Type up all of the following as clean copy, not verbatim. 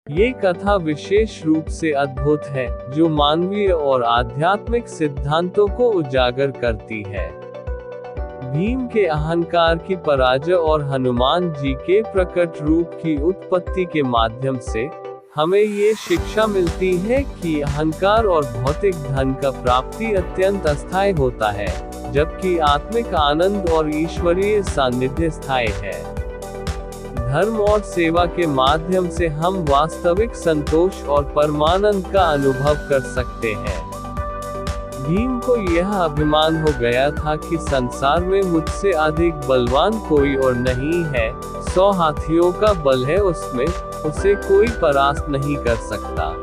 ये कथा विशेष रूप से अद्भुत है, जो मानवीय और आध्यात्मिक सिद्धांतों को उजागर करती है। भीम के अहंकार की पराजय और हनुमान जी के प्रकट रूप की उत्पत्ति के माध्यम से हमें ये शिक्षा मिलती है कि अहंकार और भौतिक धन का प्राप्ति अत्यंत अस्थायी होता है, जबकि आत्मिक आनंद और ईश्वरीय सानिध्य स्थायी है। धर्म और सेवा के माध्यम से हम वास्तविक संतोष और परमानंद का अनुभव कर सकते हैं। भीम को यह अभिमान हो गया था कि संसार में मुझसे अधिक बलवान कोई और नहीं है, 100 हाथियों का बल है उसमें, उसे कोई परास्त नहीं कर सकता।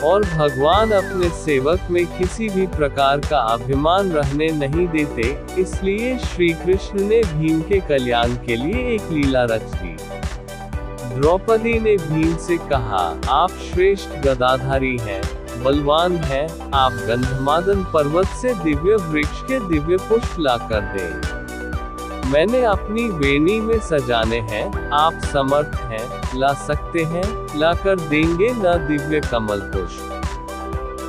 और भगवान अपने सेवक में किसी भी प्रकार का अभिमान रहने नहीं देते, इसलिए श्री कृष्ण ने भीम के कल्याण के लिए एक लीला रच दी। द्रौपदी ने भीम से कहा, आप श्रेष्ठ गदाधारी हैं, बलवान हैं, आप गंधमादन पर्वत से दिव्य वृक्ष के दिव्य पुष्प ला कर दें। मैंने अपनी वेणी में सजाने हैं, आप समर्थ हैं, ला सकते हैं, ला कर देंगे न दिव्य कमल पुष्प।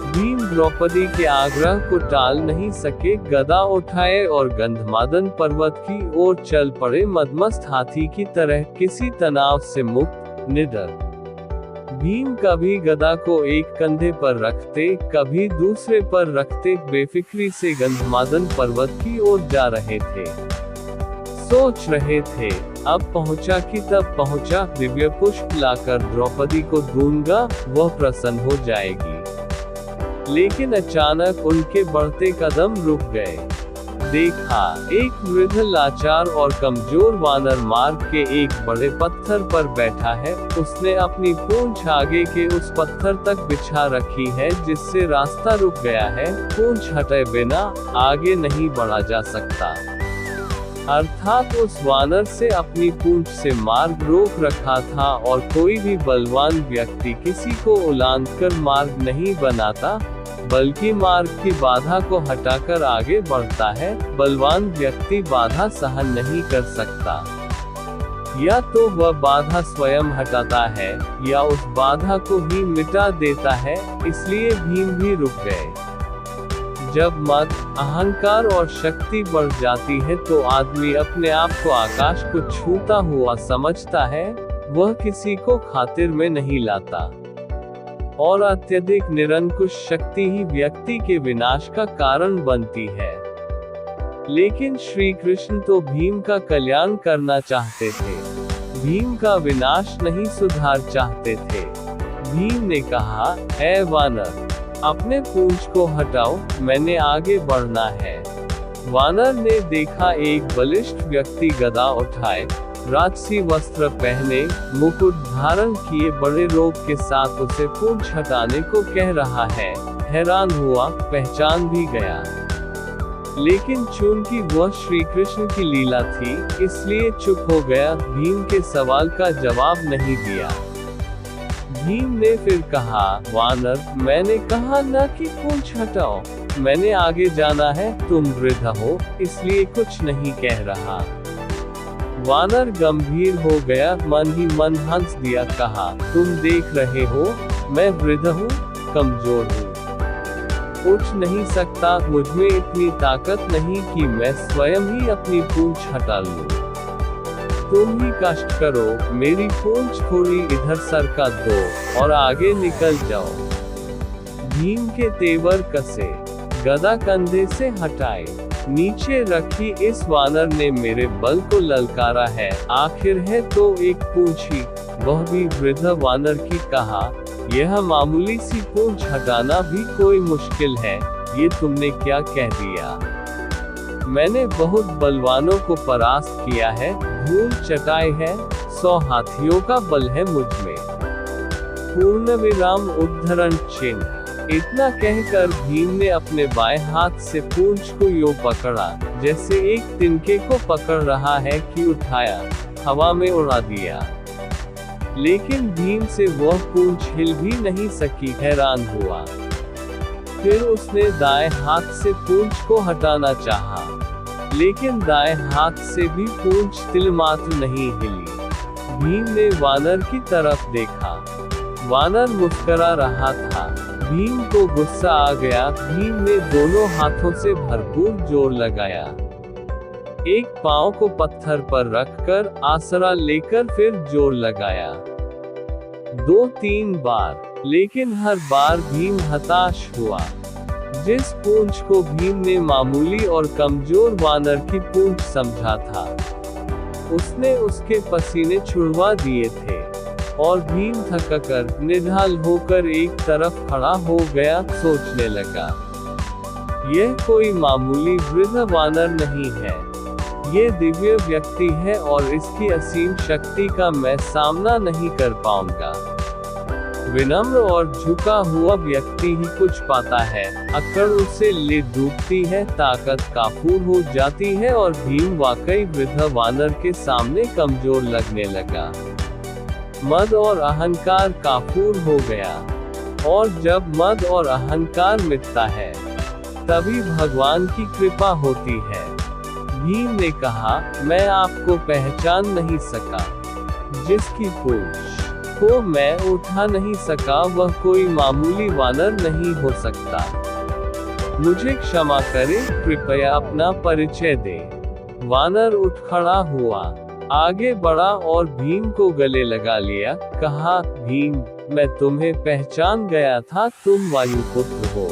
भीम द्रौपदी के आग्रह को टाल नहीं सके, गदा उठाए और गंधमादन पर्वत की ओर चल पड़े, मदमस्त हाथी की तरह, किसी तनाव से मुक्त, निडर। भीम कभी गदा को एक कंधे पर रखते, कभी दूसरे पर रखते, बेफिक्री से गंधमादन पर्वत की ओर जा रहे थे। सोच रहे थे, अब पहुंचा कि तब पहुंचा, दिव्य पुष्प लाकर द्रौपदी को दूंगा, वह प्रसन्न हो जाएगी। लेकिन अचानक उनके बढ़ते कदम रुक गए। देखा, एक वृद्ध लाचार और कमजोर वानर मार्ग के एक बड़े पत्थर पर बैठा है, उसने अपनी पूंछ आगे के उस पत्थर तक बिछा रखी है, जिससे रास्ता रुक गया है, पूंछ हटे बिना आगे नहीं बढ़ा जा सकता। अर्थात उस वानर से अपनी पूंछ से मार्ग रोक रखा था, और कोई भी बलवान व्यक्ति किसी को उलांघकर मार्ग नहीं बनाता, बल्कि मार्ग की बाधा को हटाकर आगे बढ़ता है। बलवान व्यक्ति बाधा सहन नहीं कर सकता, या तो वह बाधा स्वयं हटाता है, या उस बाधा को ही मिटा देता है, इसलिए भीम भी रुक गए। जब मद, अहंकार और शक्ति बढ़ जाती है तो आदमी अपने आप को आकाश को छूता हुआ समझता है, वह किसी को खातिर में नहीं लाता। और अत्यधिक निरंकुश शक्ति ही व्यक्ति के विनाश का कारण बनती है। लेकिन श्री कृष्ण तो भीम का कल्याण करना चाहते थे, भीम का विनाश नहीं सुधार चाहते थे। भीम ने कहा, ऐ वानर, अपने पूंछ को हटाओ, मैंने आगे बढ़ना है। वानर ने देखा, एक बलिष्ठ व्यक्ति गदा उठाए, राजसी वस्त्र पहने, मुकुट धारण किए, बड़े रोग के साथ उसे पूंछ हटाने को कह रहा है। हैरान हुआ, पहचान भी गया। लेकिन चूंकि वह श्री कृष्ण की लीला थी, इसलिए चुप हो गया, भीम के सवाल का जवाब नहीं दिया। भीम ने फिर कहा, वानर, मैंने कहा न कि पूंछ हटाओ, मैंने आगे जाना है, तुम वृद्ध हो, इसलिए कुछ नहीं कह रहा। वानर गंभीर हो गया, मन ही मन हंस दिया, कहा, तुम देख रहे हो, मैं वृद्ध हूँ, कमजोर हूँ, उठ नहीं सकता, मुझमें इतनी ताकत नहीं कि मैं स्वयं ही अपनी पूंछ हटा लूं। तुम ही कष्ट करो, मेरी पूंछ थोड़ी इधर सरका दो, और आगे निकल जाओ। भीम के तेवर कसे, गदा कंधे से हटाए, नीचे रखी, इस वानर ने मेरे बल को ललकारा है, आखिर है तो एक पूंछ ही, वह भी वृद्ध वानर की। कहा, यह मामूली सी पूंछ हटाना भी कोई मुश्किल है, ये तुमने क्या कह दिया? मैंने बहुत बलवानों को परास्त किया है, धूल चटाई है, 100 हाथियों का बल है मुझमें। पूर्ण विराम उद्धरण चिन्ह। इतना कहकर भीम ने अपने बाएं हाथ से पूंछ को यूं पकड़ा, जैसे एक तिनके को पकड़ रहा है कि उठाया, हवा में उड़ा दिया। लेकिन भीम से वह पूंछ हिल भी नहीं सकी, हैरान हुआ। फिर उसने दाएं हाथ से पूंछ को हटाना चाहा, लेकिन दाएं हाथ से भी पूंछ तिल मात्र नहीं हिली। भीम ने वानर की तरफ देखा, वानर मुस्कुरा रहा था। भीम को गुस्सा आ गया। भीम ने दोनों हाथों से भरपूर जोर लगाया। एक पांव को पत्थर पर रखकर आसरा लेकर फिर जोर लगाया। 2-3 बार, लेकिन हर बार भीम हताश हुआ। जिस पूंछ को भीम ने मामूली और कमजोर वानर की पूंछ समझा था, उसने उसके पसीने छुड़वा दिए थे, और भीम थककर निढाल होकर एक तरफ खड़ा हो गया। सोचने लगा, यह कोई मामूली वृद्ध वानर नहीं है, ये दिव्य व्यक्ति है और इसकी असीम शक्ति का मैं सामना नहीं कर पाऊंगा। विनम्र और झुका हुआ व्यक्ति ही कुछ पाता है, अकड़ उसे ले डूबती है, ताकत काफूर हो जाती है, और भीम वाकई वृद्ध वानर के सामने कमजोर लगने लगा। मद और अहंकार काफूर हो गया, और जब मद और अहंकार मिटता है, तभी भगवान की कृपा होती है। भीम ने कहा, मैं आपको पहचान नहीं सका। जिसकी पूंछ को मैं उठा नहीं सका, वह कोई मामूली वानर नहीं हो सकता। मुझे क्षमा करें, कृपया अपना परिचय दे। वानर उठ खड़ा हुआ, आगे बढ़ा और भीम को गले लगा लिया। कहा, भीम, मैं तुम्हें पहचान गया था, तुम वायुपुत्र हो।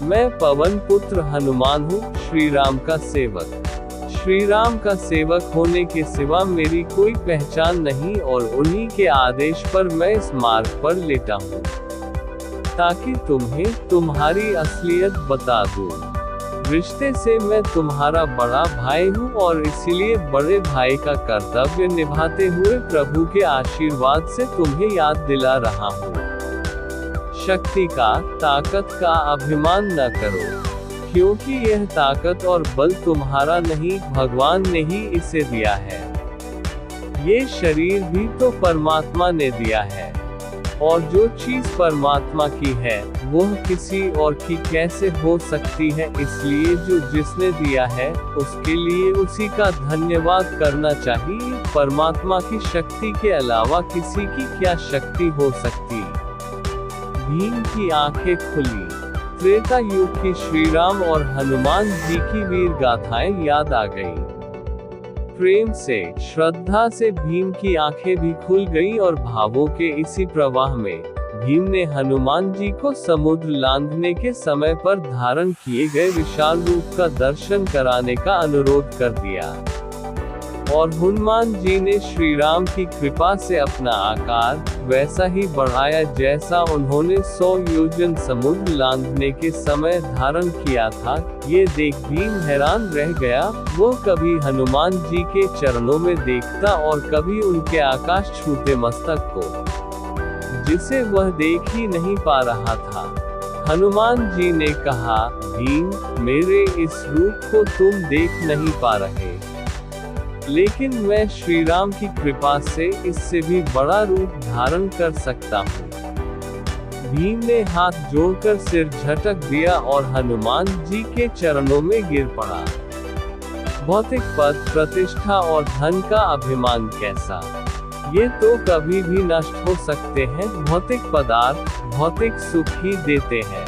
मैं पवन पुत्र हनुमान हूँ, श्री राम का सेवक। श्री राम का सेवक होने के सिवा मेरी कोई पहचान नहीं, और उन्हीं के आदेश पर मैं इस मार्ग पर लेटा हूँ, ताकि तुम्हें तुम्हारी असलियत बता दूँ। रिश्ते से मैं तुम्हारा बड़ा भाई हूँ, और इसीलिए बड़े भाई का कर्तव्य निभाते हुए प्रभु के आशीर्वाद से तुम्हें याद दिला रहा हूँ। शक्ति का, ताकत का अभिमान न करो, क्योंकि यह ताकत और बल तुम्हारा नहीं, भगवान ने ही इसे दिया है। ये शरीर भी तो परमात्मा ने दिया है, और जो चीज परमात्मा की है, वह किसी और की कैसे हो सकती है। इसलिए जो जिसने दिया है, उसके लिए उसी का धन्यवाद करना चाहिए। परमात्मा की शक्ति के अलावा किसी की क्या शक्ति हो सकती। भीम की आंखें खुली। त्रेता युग की श्री राम और हनुमान जी की वीर गाथाएं याद आ गईं। प्रेम से, श्रद्धा से भीम की आंखें भी खुल गईं, और भावों के इसी प्रवाह में भीम ने हनुमान जी को समुद्र लांघने के समय पर धारण किए गए विशाल रूप का दर्शन कराने का अनुरोध कर दिया। और हनुमान जी ने श्री राम की कृपा से अपना आकार वैसा ही बढ़ाया जैसा उन्होंने 100 योजन समुद्र लांघने के समय धारण किया था। ये देख भीम हैरान रह गया। वो कभी हनुमान जी के चरणों में देखता और कभी उनके आकाश छूते मस्तक को, जिसे वह देख ही नहीं पा रहा था। हनुमान जी ने कहा, भीम, मेरे इस रूप को तुम देख नहीं पा रहे, लेकिन मैं श्री राम की कृपा से इससे भी बड़ा रूप धारण कर सकता हूँ। भीम ने हाथ जोड़कर सिर झटक दिया और हनुमान जी के चरणों में गिर पड़ा। भौतिक पद, प्रतिष्ठा और धन का अभिमान कैसा, ये तो कभी भी नष्ट हो सकते हैं। भौतिक पदार्थ भौतिक सुख ही देते हैं,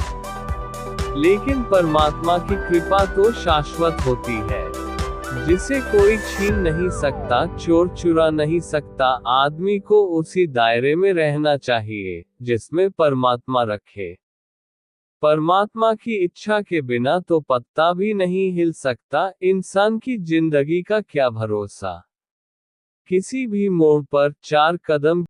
लेकिन परमात्मा की कृपा तो शाश्वत होती है, जिसे कोई छीन नहीं सकता, चोर चुरा नहीं सकता। आदमी को उसी दायरे में रहना चाहिए जिसमें परमात्मा रखे। परमात्मा की इच्छा के बिना तो पत्ता भी नहीं हिल सकता। इंसान की जिंदगी का क्या भरोसा। किसी भी मोड़ पर 4 कदम